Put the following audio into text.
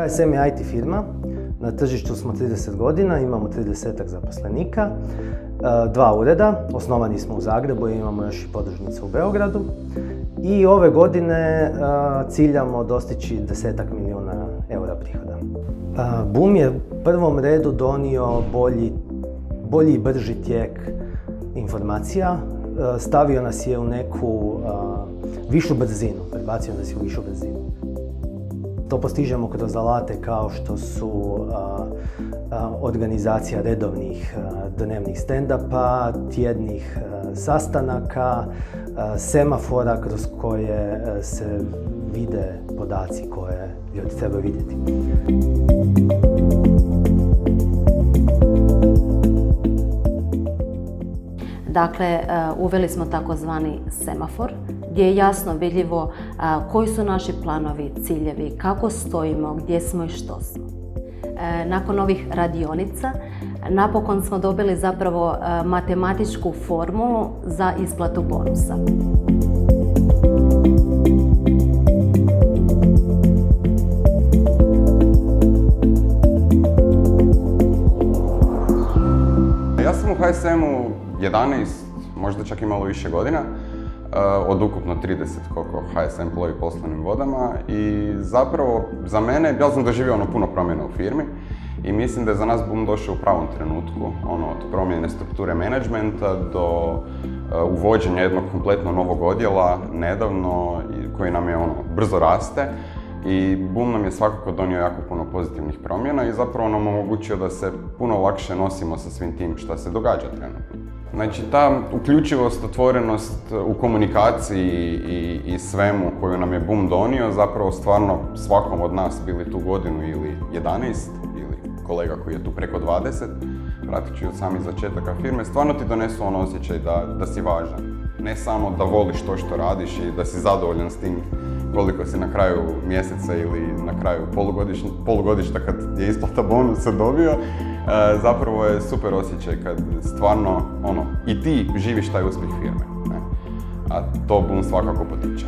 HSM je IT firma, na tržištu smo 30 godina, imamo 30 zaposlenika, 2 ureda, osnovani smo u Zagrebu i imamo još i podružnicu u Beogradu. I ove godine ciljamo dostići 10 milijuna eura prihoda. Boom je u prvom redu donio bolji i brži tijek informacija, stavio nas je u neku višu brzinu, prebacio nas je u višu brzinu. To postižemo kroz alate kao što su organizacija redovnih dnevnih stand-upa, tjednih sastanaka, semafora kroz koje se vide podaci koje ljudi trebaju vidjeti. Dakle, uveli smo takozvani semafor gdje je jasno vidljivo koji su naši planovi, ciljevi, kako stojimo, gdje smo i što smo. Nakon ovih radionica napokon smo dobili zapravo matematičku formulu za isplatu bonusa. Ja sam u HSM-u 11, možda čak i malo više godina, od ukupno 30 koliko HSM plovi poslovnim vodama i zapravo za mene, ja sam doživio puno promjena u firmi i mislim da je za nas Boom došao u pravom trenutku, od promjene strukture menadžmenta do uvođenja jednog kompletno novog odjela nedavno koji nam je brzo raste. I Boom nam je svakako donio jako puno pozitivnih promjena i zapravo nam omogućio da se puno lakše nosimo sa svim tim što se događa trenutno. Znači, ta uključivost, otvorenost u komunikaciji i svemu koju nam je Boom donio, zapravo stvarno svakom od nas, bili tu godinu ili 11, ili kolega koji je tu preko 20, pratit ću od samih začetaka firme, stvarno ti donesu osjećaj da si važan. Ne samo da voliš to što radiš i da si zadovoljan s tim koliko si na kraju mjeseca ili na kraju polugodišta kad je isplata bonusa dobio, zapravo je super osjećaj kad stvarno i ti živiš taj uspjeh firme. Ne? A to Boom svakako potiče.